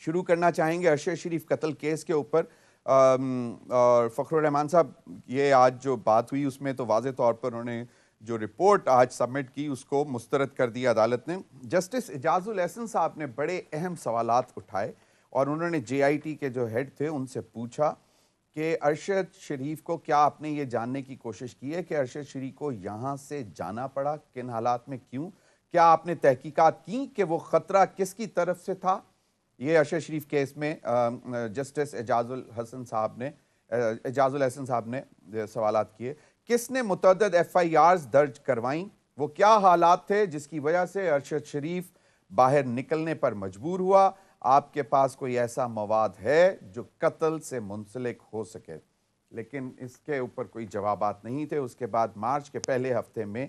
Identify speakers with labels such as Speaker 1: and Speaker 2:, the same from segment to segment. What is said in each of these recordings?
Speaker 1: شروع کرنا چاہیں گے ارشد شریف قتل کیس کے اوپر اور فخر الرحمان صاحب یہ آج جو بات ہوئی اس میں تو واضح طور پر انہوں نے جو رپورٹ آج سبمٹ کی اس کو مسترد کر دیا عدالت نے. جسٹس اعجاز الاحسن صاحب نے بڑے اہم سوالات اٹھائے اور انہوں نے جے آئی ٹی کے جو ہیڈ تھے ان سے پوچھا کہ ارشد شریف کو کیا آپ نے یہ جاننے کی کوشش کی ہے کہ ارشد شریف کو یہاں سے جانا پڑا, کن حالات میں, کیوں, کیا آپ نے تحقیقات کی کہ وہ خطرہ کس کی طرف سے تھا. یہ ارشد شریف کیس میں جسٹس اعجاز الاحسن صاحب نے سوالات کیے. کس نے متعدد ایف آئی آرز درج کروائیں, وہ کیا حالات تھے جس کی وجہ سے ارشد شریف باہر نکلنے پر مجبور ہوا, آپ کے پاس کوئی ایسا مواد ہے جو قتل سے منسلک ہو سکے. لیکن اس کے اوپر کوئی جوابات نہیں تھے. اس کے بعد مارچ کے پہلے ہفتے میں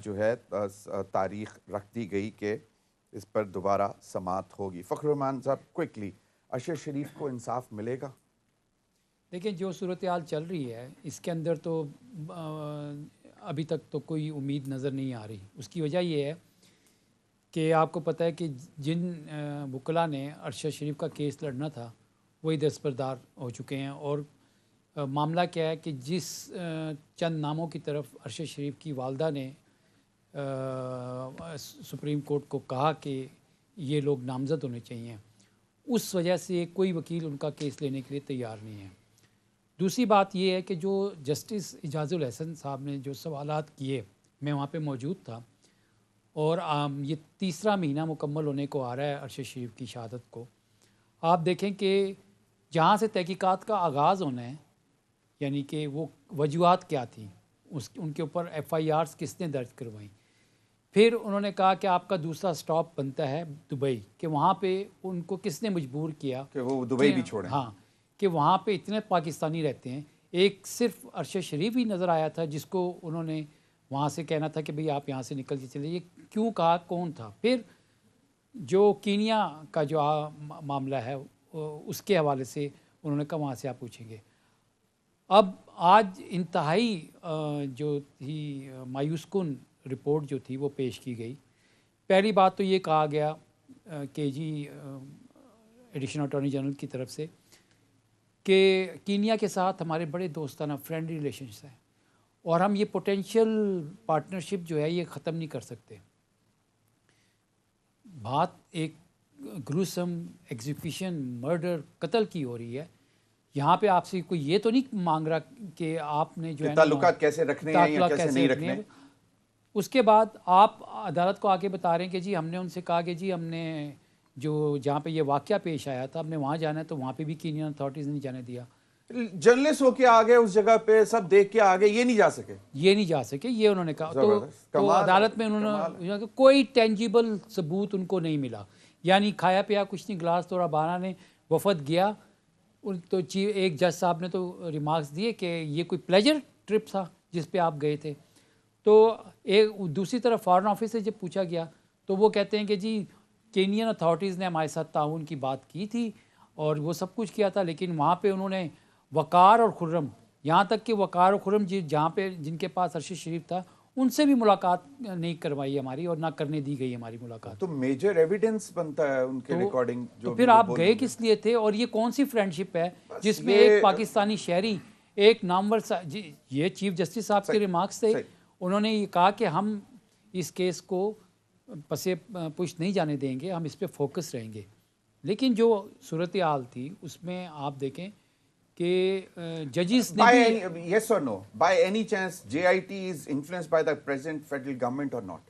Speaker 1: جو ہے تاریخ رکھ دی گئی کہ اس پر دوبارہ سماعت ہوگی. فخر الرحمان صاحب کوئکلی, ارشد شریف کو انصاف ملے گا؟
Speaker 2: دیکھیں جو صورتحال چل رہی ہے اس کے اندر تو ابھی تک تو کوئی امید نظر نہیں آ رہی. اس کی وجہ یہ ہے کہ آپ کو پتہ ہے کہ جن وکلاء نے ارشد شریف کا کیس لڑنا تھا وہی دستبردار ہو چکے ہیں. اور معاملہ کیا ہے کہ جس چند ناموں کی طرف ارشد شریف کی والدہ نے سپریم کورٹ کو کہا کہ یہ لوگ نامزد ہونے چاہیے, اس وجہ سے کوئی وکیل ان کا کیس لینے کے لیے تیار نہیں ہے. دوسری بات یہ ہے کہ جو جسٹس اعجاز الاحسن صاحب نے جو سوالات کیے, میں وہاں پہ موجود تھا, اور یہ تیسرا مہینہ مکمل ہونے کو آ رہا ہے ارشد شریف کی شہادت کو. آپ دیکھیں کہ جہاں سے تحقیقات کا آغاز ہونا ہے, یعنی کہ وہ وجوہات کیا تھیں, ان کے اوپر ایف آئی آرز کس نے درج کروائیں. پھر انہوں نے کہا کہ آپ کا دوسرا سٹاپ بنتا ہے دبئی, کہ وہاں پہ ان کو کس نے مجبور کیا
Speaker 1: کہ وہ دبئی بھی چھوڑیں.
Speaker 2: ہاں, کہ وہاں پہ اتنے پاکستانی رہتے ہیں. ایک صرف ارشد شریف ہی نظر آیا تھا جس کو انہوں نے وہاں سے کہنا تھا کہ بھئی آپ یہاں سے نکل کے چلے. یہ کیوں کہا, کون تھا؟ پھر جو کینیا کا جو معاملہ ہے اس کے حوالے سے انہوں نے کہا وہاں سے آپ پوچھیں گے. اب آج انتہائی جو تھی مایوس کن رپورٹ جو تھی وہ پیش کی گئی. پہلی بات تو یہ کہا گیا کہ جی ایڈیشنل اٹارنی جنرل کی طرف سے کہ کینیا کے ساتھ ہمارے بڑے دوستانہ فرینڈلی ریلیشنز ہیں اور ہم یہ پوٹینشیل پارٹنرشپ جو ہے یہ ختم نہیں کر سکتے. بات ایک گروسم ایگزیکیوشن مرڈر قتل کی ہو رہی ہے. یہاں پہ آپ سے کوئی یہ تو نہیں مانگ رہا کہ آپ نے جو ہے
Speaker 1: تعلقات کیسے رکھنے ہیں یا کیسے نہیں رکھنے.
Speaker 2: اس کے بعد آپ عدالت کو آگے بتا رہے ہیں کہ جی ہم نے ان سے کہا کہ جی ہم نے جو جہاں پہ یہ واقعہ پیش آیا تھا ہم نے وہاں جانا ہے, تو وہاں پہ بھی کینین اتھارٹیز نے نہیں جانے دیا.
Speaker 1: جرنلسٹ ہو کے آگے اس جگہ پہ سب دیکھ کے آگے یہ نہیں جا سکے
Speaker 2: یہ انہوں نے کہا. تو عدالت میں انہوں نے کوئی ٹینجیبل ثبوت ان کو نہیں ملا, یعنی کھایا پیا کچھ نہیں, گلاس توڑا بارہ نے وفد گیا. تو ایک جج صاحب نے تو ریمارکس دیے کہ یہ کوئی پلیجر ٹرپ تھا جس پہ آپ گئے تھے. تو ایک دوسری طرف فارن آفس سے جب پوچھا گیا تو وہ کہتے ہیں کہ جی کینین اتھارٹیز نے ہمارے ساتھ تعاون کی بات کی تھی اور وہ سب کچھ کیا تھا, لیکن وہاں پہ انہوں نے وقار اور خرم, یہاں تک کہ وقار اور خرم جہاں پہ جن کے پاس ارشد شریف تھا ان سے بھی ملاقات نہیں کروائی ہماری اور نہ کرنے دی گئی ہماری ملاقات.
Speaker 1: تو میجر ایویڈنس بنتا ہے ان کے ریکارڈنگ.
Speaker 2: تو پھر آپ گئے کس لیے تھے, اور یہ کون سی فرینڈشپ ہے جس میں ایک پاکستانی شہری ایک نامور یہ چیف جسٹس صاحب کے ریمارکس تھے. انہوں نے یہ کہا کہ ہم اس کیس کو پسے پش نہیں جانے دیں گے, ہم اس پہ فوکس رہیں گے. لیکن جو صورتحال تھی اس میں آپ دیکھیں کہ ججز نے
Speaker 1: yes or no, by any chance JIT is influenced by the present federal government or not?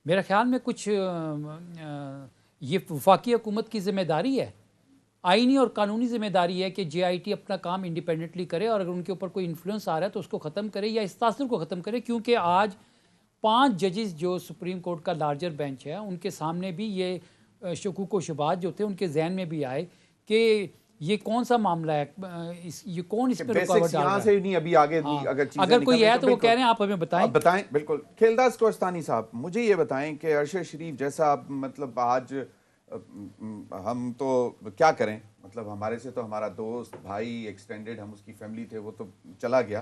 Speaker 2: میرا خیال میں کچھ یہ وفاقی حکومت کی ذمہ داری ہے, آئینی اور قانونی ذمہ داری ہے کہ JIT اپنا کام انڈیپینڈنٹلی کرے, اور اگر ان کے اوپر کوئی انفلوئنس آ رہا ہے تو اس کو ختم کرے یا اس تاثر کو ختم کرے. کیونکہ آج 5 ججز جو سپریم کورٹ کا لارجر بینچ ہے ان کے سامنے بھی یہ شکوک و شبہات جو تھے ان کے ذہن میں بھی آئے کہ یہ کون سا معاملہ ہے, یہ کون اس پہ رکاوٹ ڈال رہا ہے. اگر کوئی ہے تو وہ کہہ رہے ہیں آپ ہمیں بتائیں.
Speaker 1: بالکل. کھیلداز کوہستانی صاحب مجھے یہ بتائیں کہ ارشد شریف جیسا مطلب آج ہم تو کیا کریں, مطلب ہمارے سے تو ہمارا دوست بھائی ایکسٹینڈڈ ہم اس کی فیملی تھے, وہ تو چلا گیا.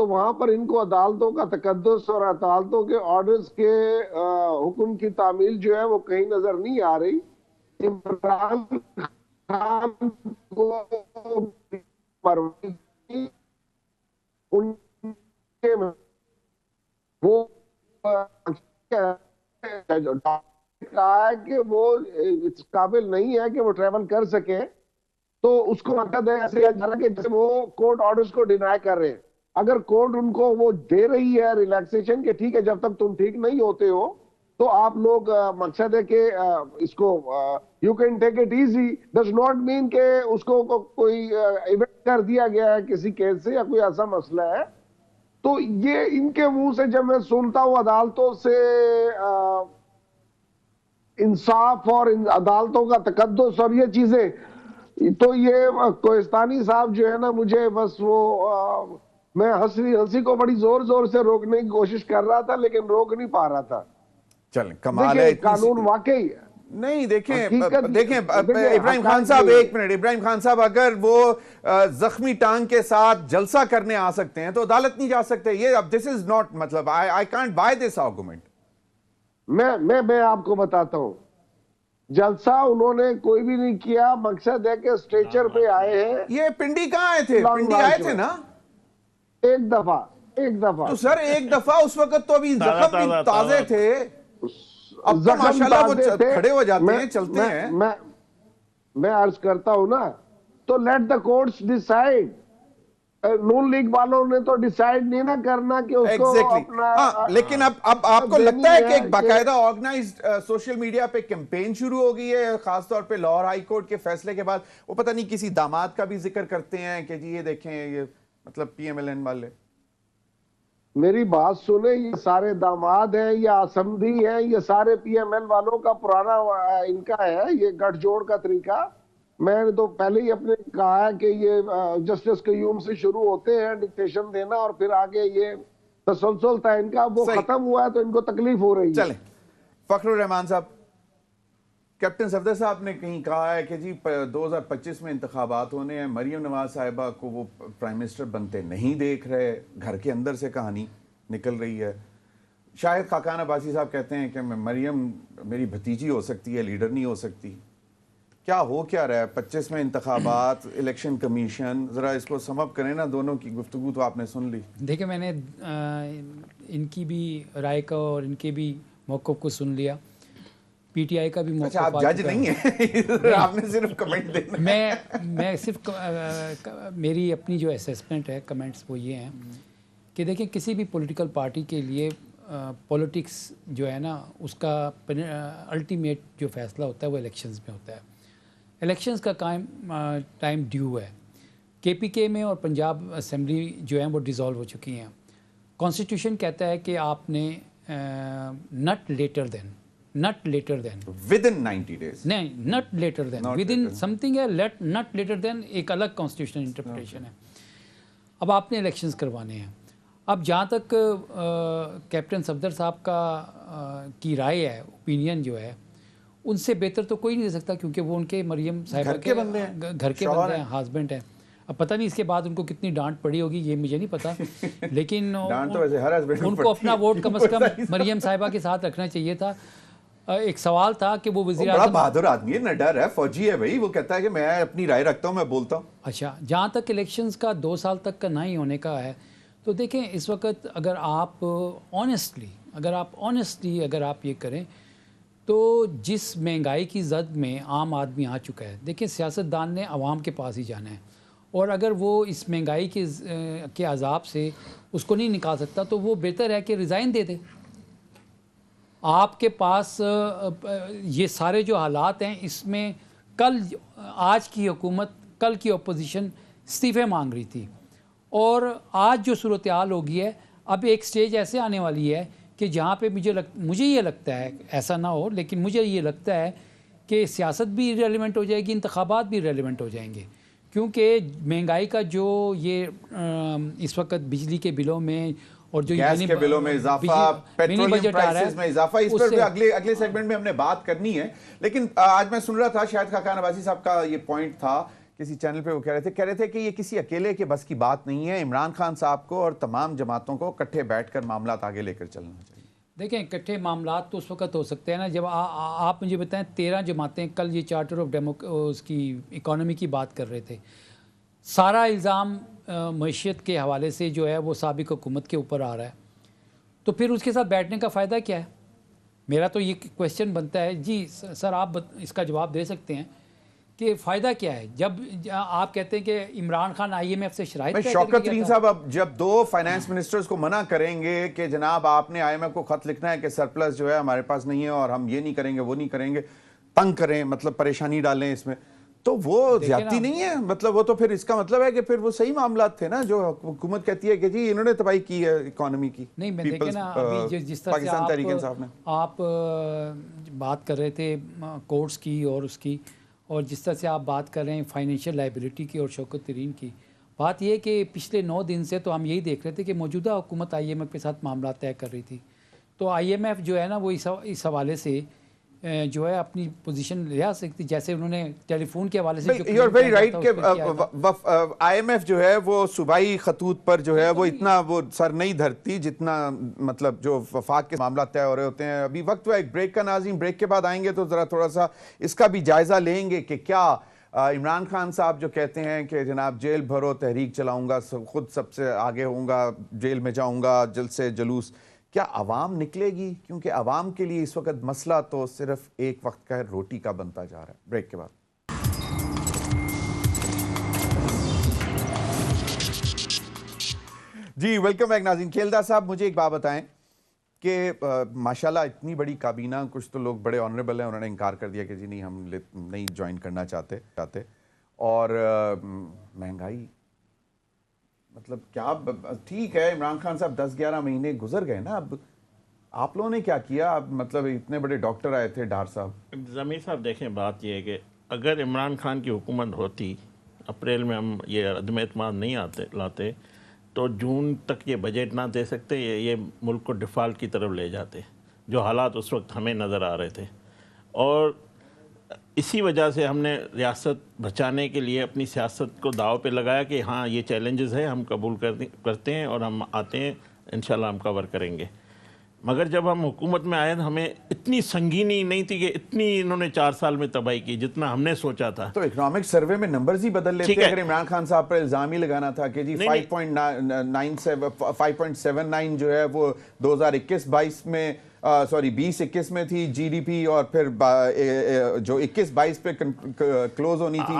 Speaker 3: تو وہاں پر ان کو عدالتوں کا تقدس اور عدالتوں کے آرڈرز کے حکم کی تعمیل جو ہے وہ کہیں نظر نہیں آ رہی. عمران خان کو ان کے وہ کہا ہے کہ وہ اس قابل نہیں ہے کہ وہ ٹریول کر سکے, تو اس کو مقصد ہے ایسے کہ جیسے وہ کورٹ آرڈرز کو ڈینائی کر رہے ہیں. اگر کورٹ ان کو وہ دے رہی ہے ریلیکسیشن کہ ٹھیک ہے جب تک تم ٹھیک نہیں ہوتے ہو تو آپ لوگ, مقصد ہے کہ اس کو you can take it easy, does not mean کہ اس کو کوئی ایونٹ کر دیا گیا ہے کسی کیس سے یا کوئی ایسا مسئلہ ہے. تو یہ ان کے منہ سے جب میں سنتا ہوں عدالتوں سے انصاف اور عدالتوں کا تقدس اور یہ چیزیں, تو یہ کوہستانی صاحب جو ہے نا, مجھے بس وہ میں ہنسی کو بڑی زور زور سے روکنے کی کوشش کر رہا تھا لیکن روک نہیں پا رہا تھا.
Speaker 1: چلیں کمال ہے,
Speaker 3: قانون واقعی
Speaker 1: نہیں دیکھیں ابراہیم خان صاحب, ایک منٹ ابراہیم خان صاحب, اگر وہ زخمی ٹانگ کے ساتھ جلسہ کرنے آ سکتے ہیں تو عدالت نہیں جا سکتے. یہ اب دس از ناٹ, مطلب I can't by this argument.
Speaker 3: میں آپ کو بتاتا ہوں, جلسہ انہوں نے کوئی بھی نہیں کیا. مقصد ہے کہ اسٹریچر پہ آئے ہیں.
Speaker 1: یہ پنڈی کہاں آئے تھے؟ پنڈی آئے تھے نا
Speaker 3: ایک دفعہ.
Speaker 1: تو سر ایک دفعہ اس وقت تو ابھی زخم بھی تازے تھے, اب تو ماشاءاللہ وہ کھڑے ہو جاتے ہیں, چلتے ہیں.
Speaker 3: میں عرض کرتا ہوں نا, تو let the courts decide. Noon League والوں نے تو ڈیسائیڈ نہیں نہ کرنا کہ اس کو اپنا,
Speaker 1: لیکن اب آپ کو لگتا ہے کہ ایک باقاعدہ آرگنائزڈ سوشل میڈیا پہ کیمپین شروع ہو گئی ہے, خاص طور پہ لاہور ہائی کورٹ کے فیصلے کے بعد. وہ پتہ نہیں کسی داماد کا بھی ذکر کرتے ہیں کہ جی یہ دیکھیں, یہ مطلب پی ایم ایل این والے.
Speaker 3: میری بات سنیں, یہ سارے داماد ہیں یا اسمبلی ہیں, یہ سارے پی ایم ایل والوں کا پرانا ان کا ہے یہ گٹھ جوڑ کا طریقہ. میں نے تو پہلے ہی اپنے کہا ہے کہ یہ جسٹس قیوم سے شروع ہوتے ہیں ڈکٹیشن دینا اور پھر آگے یہ تسلسل تھا ان کا, وہ ختم ہوا ہے تو ان کو تکلیف ہو رہی ہے.
Speaker 1: چلیں فخر الرحمان صاحب, کیپٹن صفدر صاحب نے کہیں کہا ہے کہ جی 2025 میں انتخابات ہونے ہیں, مریم نواز صاحبہ کو وہ پرائم منسٹر بنتے نہیں دیکھ رہے. گھر کے اندر سے کہانی نکل رہی ہے. شاہد خاقان عباسی صاحب کہتے ہیں کہ مریم میری بھتیجی ہو سکتی ہے, لیڈر نہیں ہو سکتی. کیا ہو کیا رہا ہے 25 میں انتخابات, الیکشن کمیشن, ذرا اس کو سم اپ کریں نا. دونوں کی گفتگو تو آپ نے سن لی.
Speaker 2: دیکھیں میں نے ان کی بھی رائے کا اور ان کے بھی موقف کو سن لیا, پی ٹی آئی کا بھی موقف.
Speaker 1: اچھا آپ جج نہیں ہیں, آپ نے صرف کمنٹ دینا.
Speaker 2: میں صرف میری اپنی جو اسیسمنٹ ہے, کمنٹس وہ یہ ہیں کہ دیکھیں کسی بھی پولیٹیکل پارٹی کے لیے پولیٹکس جو ہے نا اس کا الٹیمیٹ جو فیصلہ ہوتا ہے وہ الیکشنز میں ہوتا ہے. الیکشنز کا ٹائم ڈیو ہے. کے پی کے میں اور پنجاب اسمبلی جو ہیں وہ ڈیزالو ہو چکی ہیں. کانسٹیٹیوشن کہتا ہے کہ آپ نے not later than
Speaker 1: within 90 days,
Speaker 2: نہیں not later than, within something ہے, نٹ لیٹر دین ایک الگ کانسٹیٹیوشنل انٹرپریٹیشن ہے. اب آپ نے الیکشنز کروانے ہیں. اب جہاں تک کیپٹن صفدر صاحب کی رائے ہے, اوپینین جو ہے, ان سے بہتر تو کوئی نہیں دے سکتا کیونکہ وہ ان کے مریم صاحبہ کے گھر کے بندے ہیں, ہسبینڈ ہیں. اب پتہ نہیں اس کے بعد ان کو کتنی ڈانٹ پڑی ہوگی یہ مجھے نہیں پتا, لیکن ان کو اپنا ووٹ کم از کم مریم صاحبہ کے ساتھ رکھنا چاہیے تھا. ایک سوال تھا کہ وہ وزیر
Speaker 1: اعظم, بڑا بہادر آدمی ہے, نڈر ہے, فوجی ہے بھائی, وہ کہتا ہے کہ میں اپنی رائے رکھتا ہوں, میں بولتا ہوں.
Speaker 2: اچھا جہاں تک الیکشنز کا 2 سال تک کا نہ ہی ہونے کا ہے, تو دیکھیں اس وقت اگر آپ آنیسٹلی اگر آپ یہ کریں تو جس مہنگائی کی زد میں عام آدمی آ چکا ہے, دیکھیں سیاستدان نے عوام کے پاس ہی جانا ہے, اور اگر وہ اس مہنگائی کے عذاب سے اس کو نہیں نکال سکتا تو وہ بہتر ہے کہ ریزائن دے دے. آپ کے پاس یہ سارے جو حالات ہیں, اس میں آج کی حکومت, کل کی اپوزیشن استعفے مانگ رہی تھی, اور آج جو صورتحال ہوگی ہے, اب ایک سٹیج ایسے آنے والی ہے کہ جہاں پہ مجھے یہ لگتا ہے, ایسا نہ ہو لیکن مجھے یہ لگتا ہے کہ سیاست بھی ریلیونٹ ہو جائے گی, انتخابات بھی ریلیونٹ ہو جائیں گے, کیونکہ مہنگائی کا جو یہ اس وقت بجلی کے بلوں میں اور جو
Speaker 1: گیس کے بلوں میں اضافہ, پیٹرولیم پرائسز میں اضافہ, اس پر بھی اگلے سیگمنٹ میں ہم نے بات کرنی ہے. لیکن آج میں سن رہا تھا شاہد خاقان عباسی صاحب کا یہ پوائنٹ تھا کسی چینل پہ وہ کہہ رہے تھے کہ یہ کسی اکیلے کے بس کی بات نہیں ہے، عمران خان صاحب کو اور تمام جماعتوں کو اکٹھے بیٹھ کر معاملات آگے لے کر چلنا چاہیے۔
Speaker 2: دیکھیں اکٹھے معاملات تو اس وقت ہو سکتے ہیں نا جب آپ مجھے بتائیں 13 جماعتیں کل یہ چارٹر آف اس کی اکانومی کی بات کر رہے تھے، سارا الزام معیشت کے حوالے سے جو ہے وہ سابق حکومت کے اوپر آ رہا ہے، تو پھر اس کے ساتھ بیٹھنے کا فائدہ کیا ہے؟ میرا تو یہ کویسچن بنتا ہے جی سر، آپ اس کا جواب دے سکتے ہیں کہ فائدہ کیا ہے جب آپ کہتے ہیں کہ Imran Khan I M F سے شرائط طے کر کے
Speaker 1: شوکت
Speaker 2: گیا
Speaker 1: ترین
Speaker 2: تھا۔
Speaker 1: صاحب اب جب 2 فائنانس منسٹرز کو منع کریں گے کہ جناب آپ نے آئی ایم ایف کو خط لکھنا ہے کہ سرپلس جو ہے ہمارے پاس نہیں ہے اور ہم یہ نہیں کریں گے وہ نہیں کریں گے، تنگ کریں، مطلب پریشانی ڈالیں اس میں، تو وہ زیادتی نہیں ہے؟ مطلب وہ تو پھر اس کا مطلب ہے کہ پھر وہ صحیح معاملات تھے نا جو حکومت کہتی ہے کہ جی انہوں نے تباہی کی ہے اکانومی کی۔
Speaker 2: نہیں میں دیکھیں نا ابھی جس طرح
Speaker 1: پاکستان تحریک انصاف نے
Speaker 2: سے آپ بات کر رہے تھے کورٹس کی اور اس کی، اور جس طرح سے آپ بات کر رہے ہیں فائنینشیل لائبلٹی کی اور شوکت ترین کی، بات یہ کہ پچھلے 9 دن سے تو ہم یہی دیکھ رہے تھے کہ موجودہ حکومت آئی ایم ایف کے ساتھ معاملات طے کر رہی تھی، تو آئی ایم ایف جو ہے نا وہ اس حوالے سے جو ہے اپنی پوزیشن لے آ سکتی، جیسے انہوں نے ٹیلی فون کے حوالے سے
Speaker 1: یو آر ویری رائٹ کہ آئی ایم ایف جو ہے وہ صوبائی خطوط پر جو ہے وہ اتنا وہ سر نہیں دھرتی جتنا مطلب جو وفاق کے معاملات طے ہو رہے ہوتے ہیں۔ ابھی وقت ہوا ایک بریک کا ناظرین، بریک کے بعد آئیں گے تو ذرا تھوڑا سا اس کا بھی جائزہ لیں گے کہ کیا عمران خان صاحب جو کہتے ہیں کہ جناب جیل بھرو تحریک چلاؤں گا، خود سب سے آگے ہوں گا، جیل میں جاؤں گا، جلسے جلوس، کیا عوام نکلے گی؟ کیونکہ عوام کے لیے اس وقت مسئلہ تو صرف ایک وقت کا روٹی کا بنتا جا رہا ہے۔ بریک کے بعد جی ویلکم بیک ناظرین۔ کھیلدار صاحب مجھے ایک بات بتائیں کہ ماشاءاللہ اتنی بڑی کابینہ، کچھ تو لوگ بڑے آنریبل ہیں، انہوں نے انکار کر دیا کہ جی نہیں ہم نہیں جوائن کرنا چاہتے، اور مہنگائی، مطلب کیا ٹھیک ہے عمران خان صاحب 10-11 مہینے گزر گئے نا، اب آپ لوگوں نے کیا کیا؟ اب مطلب اتنے بڑے ڈاکٹر آئے تھے ڈار صاحب۔
Speaker 4: ضمیر صاحب دیکھیں بات یہ ہے کہ اگر عمران خان کی حکومت ہوتی، اپریل میں ہم یہ عدم اعتماد نہیں لاتے تو جون تک یہ بجٹ نہ دے سکتے، یہ ملک کو ڈیفالٹ کی طرف لے جاتے، جو حالات اس وقت ہمیں نظر آ رہے تھے، اور اسی وجہ سے ہم نے ریاست بچانے کے لیے اپنی سیاست کو داؤ پہ لگایا کہ ہاں یہ چیلنجز ہیں، ہم قبول کرتے ہیں اور ہم آتے ہیں، انشاءاللہ ہم کور کریں گے۔ مگر جب ہم حکومت میں آئے ہمیں اتنی سنگینی نہیں تھی کہ اتنی انہوں نے 4 سال میں تباہی کی جتنا ہم نے سوچا تھا۔
Speaker 1: تو اکنامک سروے میں نمبرز ہی بدل لیتے، اگر عمران خان صاحب پر الزام ہی لگانا تھا کہ جی 5.79 جو ہے وہ 2021-22 میں 20-21 میں تھی جی ڈی پی، اور پھر جو 21-22 پہ کلوز ہونی تھی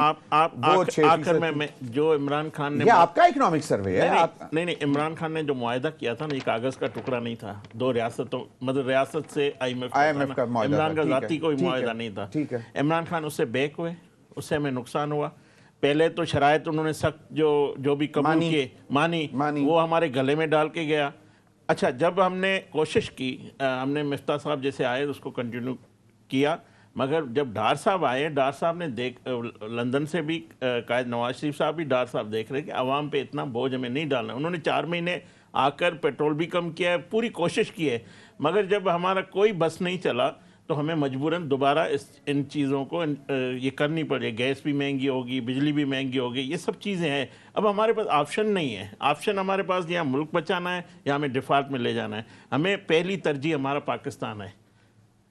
Speaker 1: وہ 6%۔
Speaker 4: میں جو عمران خان نے،
Speaker 1: یہ آپ کا اکنامک سروے ہے؟
Speaker 4: نہیں، عمران خان نے جو معاہدہ کیا تھا نا، یہ کاغذ کا ٹکڑا نہیں تھا، 2 ریاستوں، مطلب ریاست سے آئی ایم ایف کا معاہدہ، عمران کا ذاتی کوئی معاہدہ نہیں تھا۔ عمران خان اس سے بیک ہوئے، اس سے ہمیں نقصان ہوا۔ پہلے تو شرائط انہوں نے سخت جو بھی قبول کیے مانی، وہ ہمارے گلے میں ڈال کے گیا۔ اچھا، جب ہم نے کوشش کی، ہم نے مفتاح صاحب جیسے آئے اس کو کنٹینیو کیا، مگر جب ڈار صاحب آئے، ڈار صاحب نے لندن سے بھی قائد نواز شریف صاحب بھی ڈار صاحب دیکھ رہے کہ عوام پہ اتنا بوجھ ہمیں نہیں ڈالنا۔ انہوں نے 4 مہینے آ کر پیٹرول بھی کم کیا ہے، پوری کوشش کی ہے، مگر جب ہمارا کوئی بس نہیں چلا تو ہمیں مجبوراً دوبارہ ان چیزوں کو یہ کرنی پڑے۔ گیس بھی مہنگی ہوگی، بجلی بھی مہنگی ہوگی، یہ سب چیزیں ہیں۔ اب ہمارے پاس آپشن نہیں ہے، آپشن ہمارے پاس یا ملک بچانا ہے یا ہمیں ڈیفالٹ میں لے جانا ہے۔ ہمیں پہلی ترجیح ہمارا پاکستان ہے۔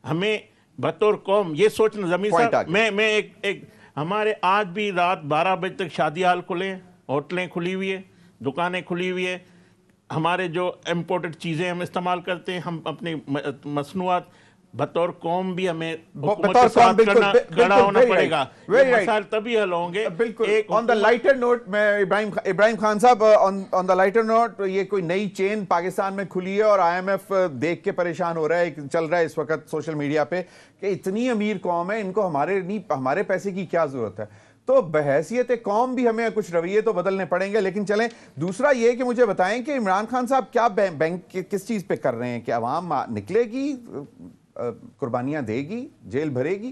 Speaker 4: ہمیں بطور قوم یہ سوچنا، زمین صاحب میں ایک ہمارے آج بھی رات 12 بجے تک شادی ہال کھلے ہیں، ہوٹلیں کھلی ہوئی ہیں، دکانیں کھلی ہوئی ہیں، ہمارے جو امپورٹڈ چیزیں ہم استعمال کرتے ہیں، ہم اپنی مصنوعات، بطور قوم بھی ہمیں حکومت کے ساتھ کھڑا ہونا پڑے گا۔ یہ مسائل تبھی حل ہوں گے۔
Speaker 1: بالکل۔ آن دا لائٹر نوٹ، میں ابراہیم خان صاحب، آن دا لائٹر نوٹ، یہ کوئی نئی چین پاکستان میں کھلی ہے اور آئی ایم ایف دیکھ کے پریشان ہو رہا ہے، چل رہا ہے اس وقت سوشل میڈیا پہ کہ اتنی امیر قوم ہے، ان کو ہمارے پیسے کی کیا ضرورت ہے؟ تو بحیثیت قوم بھی ہمیں کچھ رویے تو بدلنے پڑیں گے۔ لیکن چلیں، دوسرا یہ کہ مجھے بتائیں کہ عمران خان صاحب کیا بینک کس چیز پہ کر رہے ہیں کہ عوام نکلے گی، قربانیاں دے گی، جیل بھرے گی؟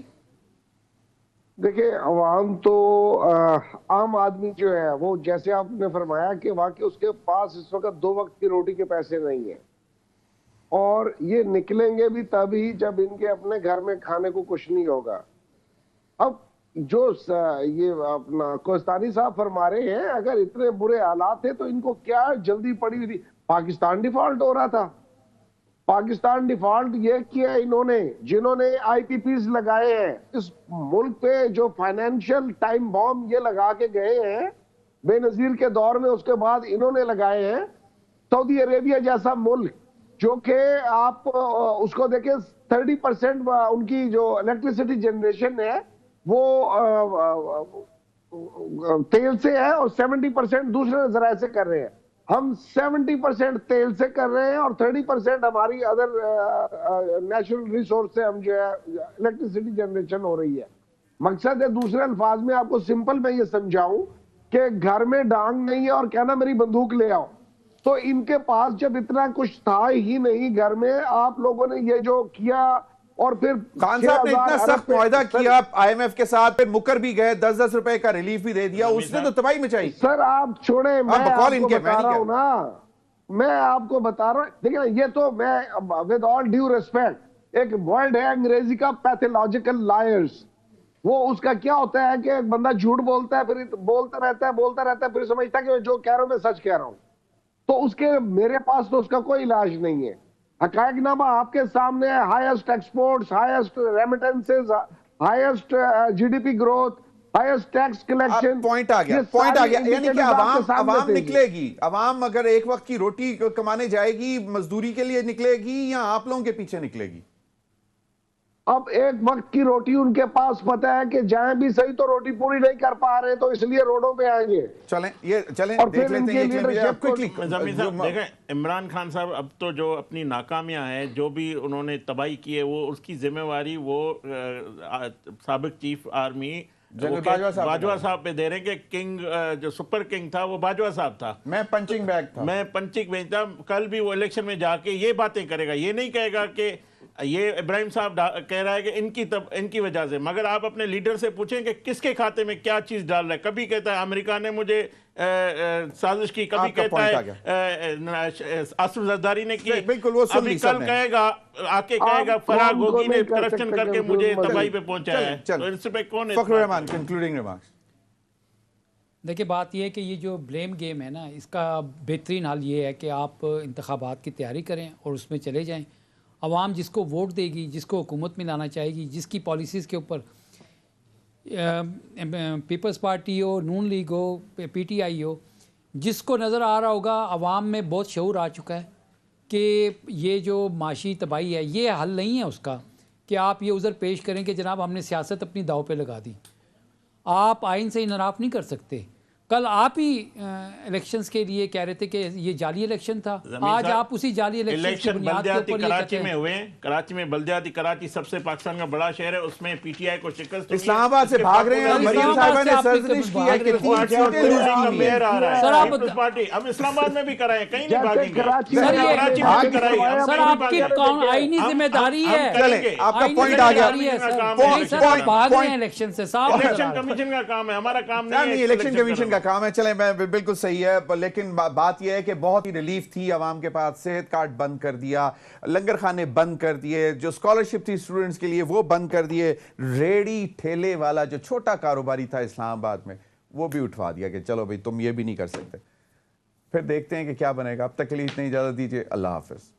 Speaker 3: دیکھیں، عوام تو عام آدمی جو ہے وہ، جیسے آپ نے فرمایا کہ واقعی اس کے پاس اس وقت 2 وقت کی روٹی کے پیسے نہیں ہیں، اور یہ نکلیں گے بھی تبھی جب ان کے اپنے گھر میں کھانے کو کچھ نہیں ہوگا۔ اب جو یہ اپنا کوہستانی صاحب فرما رہے ہیں، اگر اتنے برے حالات تھے تو ان کو کیا جلدی پڑی ہوئی تھی؟ پاکستان ڈیفالٹ ہو رہا تھا. پاکستان ڈیفالٹ یہ کیا انہوں نے، جنہوں نے آئی پی پیز لگائے ہیں اس ملک پہ، جو فائنینشیل ٹائم بام یہ لگا کے گئے ہیں بے نظیر کے دور میں، اس کے بعد انہوں نے لگائے ہیں. سعودی عربیہ جیسا ملک جو کہ آپ اس کو دیکھیں 30% ان کی جو الیکٹریسٹی جنریشن ہے وہ تیل سے ہے اور 70% دوسرے ذرائع سے کر رہے ہیں. ہم 70% تیل سے کر رہے ہیں اور 30% ہماری ادر نیچرل ریسورس سے ہم جو ہے الیکٹریسٹی جنریشن ہو رہی ہے. مقصد ہے دوسرے الفاظ میں آپ کو سمپل میں یہ سمجھاؤں کہ گھر میں ڈانگ نہیں ہے اور کہنا میری بندوق لے آؤ. تو ان کے پاس جب اتنا کچھ تھا ہی نہیں گھر میں، آپ لوگوں نے یہ جو کیا اور پھر
Speaker 1: خان صاحب نے اتنا سخت معاہدہ کیا آئی ایم ایف کے ساتھ، پھر مکر بھی گئے، 10-10 روپے کا ریلیف بھی دے دیا، اس نے تو تباہی مچائی.
Speaker 3: سر آپ چھوڑیں، میں آپ کو بتا رہا ہوں نا، میں آپ کو بتا رہا ہوں. دیکھیں یہ تو میں ود آل ڈیو ریسپیکٹ، ایک ورڈ ہے انگریزی کا پیتھولوجیکل لائرز. وہ اس کا کیا ہوتا ہے کہ ایک بندہ جھوٹ بولتا ہے، پھر بولتا رہتا ہے پھر سمجھتا ہے کہ جو کہہ رہا ہوں میں سچ کہہ رہا ہوں. تو اس کے میرے پاس تو اس کا کوئی علاج نہیں ہے. حقائق نامہ آپ کے سامنے ہے، highest exports, highest remittances, highest G D P growth, highest tax collection.
Speaker 1: Point آ گیا یعنی کہ عوام نکلے گی. عوام اگر ایک وقت کی روٹی کمانے جائے گی، مزدوری کے لیے نکلے گی یا آپ لوگوں کے پیچھے نکلے گی؟
Speaker 3: اب ایک وقت کی روٹی ان کے پاس پتہ ہے کہ جائیں بھی صحیح تو روٹی پوری نہیں کر پا رہے، تو اس لیے روڈوں پہ آئیں گے.
Speaker 1: چلیں
Speaker 3: اور
Speaker 1: دیکھ
Speaker 3: پھر ان
Speaker 1: لیتے
Speaker 3: کے
Speaker 1: ہیں
Speaker 3: لیڈرشپ کو
Speaker 4: زمین صاحب دیکھیں، عمران خان صاحب اب تو جو اپنی ناکامیاں ہیں، جو بھی انہوں نے تباہی کی ہے، وہ اس کی ذمہ واری وہ سابق چیف آرمی باجوہ صاحب پہ دے رہے ہیں کہ کنگ جو سپر کنگ تھا وہ باجوہ صاحب تھا.
Speaker 1: میں پنچنگ بیگ تھا.
Speaker 4: کل بھی وہ الیکشن میں جا کے یہ باتیں کرے گا، یہ نہیں کہے گا کہ یہ ابراہیم صاحب کہہ رہا ہے کہ ان کی وجہ سے. مگر آپ اپنے لیڈر سے پوچھیں کہ کس کے کھاتے میں کیا چیز ڈال رہا ہے. کبھی کہتا ہے امریکہ نے مجھے سازش کی، کبھی کہتا ہے آصف زرداری نے کی. ابھی کل کہے گا آ کے کہے گا فرح گوگی نے کرپشن کر کے مجھے تباہی پہ پہنچایا ہے. تو ان سے پہ کون ہے؟
Speaker 1: فخر الرحمان کنکلوڈنگ ریمارکس.
Speaker 2: دیکھیں بات یہ ہے کہ یہ جو بلیم گیم ہے نا، اس کا بہترین حل یہ ہے کہ آپ انتخابات کی تیاری کریں اور اس میں چلے جائیں. عوام جس کو ووٹ دے گی، جس کو حکومت میں لانا چاہے گی، جس کی پالیسیز کے اوپر پیپلز پارٹی ہو، نون لیگ ہو، پی ٹی آئی ہو، جس کو نظر آ رہا ہوگا عوام میں بہت شعور آ چکا ہے کہ یہ جو معاشی تباہی ہے یہ حل نہیں ہے اس کا کہ آپ یہ عذر پیش کریں کہ جناب ہم نے سیاست اپنی داؤ پہ لگا دی. آپ آئین سے انحراف نہیں کر سکتے. کل آپ ہی الیکشنز کے لیے کہہ رہے تھے کہ یہ جعلی الیکشن تھا، آج آپ اسی جعلی الیکشن کی بنیاد کے اوپر یہ کہتے ہیں.
Speaker 4: کراچی میں ہوئے ہیں، کراچی میں بلدیاتی، کراچی سب سے پاکستان کا بڑا شہر ہے، اس میں پی ٹی آئی کو شکست.
Speaker 1: اسلام آباد سے بھاگ رہے ہیں. مریم صاحبہ نے سرزنش کی ہے کہ 3 سیٹیں لوز کی ہیں.
Speaker 4: اب اسلام آباد میں بھی کرائیں، کہیں نہیں بھاگیں گے.
Speaker 2: سر آپ کی آئینی ذمہ داری ہے.
Speaker 1: آپ کا پوائنٹ آ گیا.
Speaker 2: سر آپ بھاگ رہے ہیں الیکشن سے.
Speaker 4: الیکشن کمیشن کا کام ہے، ہمارا کام نہیں ہے.
Speaker 1: الیکشن کمیشن کا کام ہے. چلیں بالکل صحیح ہے، لیکن بات یہ ہے کہ بہت ہی ریلیف تھی عوام کے پاس. صحت کارڈ بند کر دیا، لنگر خانے بند کر دیے، جو اسکالرشپ تھی اسٹوڈنٹس کے لیے وہ بند کر دیے. ریڑی ٹھیلے والا جو چھوٹا کاروباری تھا اسلام آباد میں وہ بھی اٹھوا دیا کہ چلو بھائی تم یہ بھی نہیں کر سکتے. پھر دیکھتے ہیں کہ کیا بنے گا. اب تک کے لیے اتنی اجازت دیجیے. اللہ حافظ.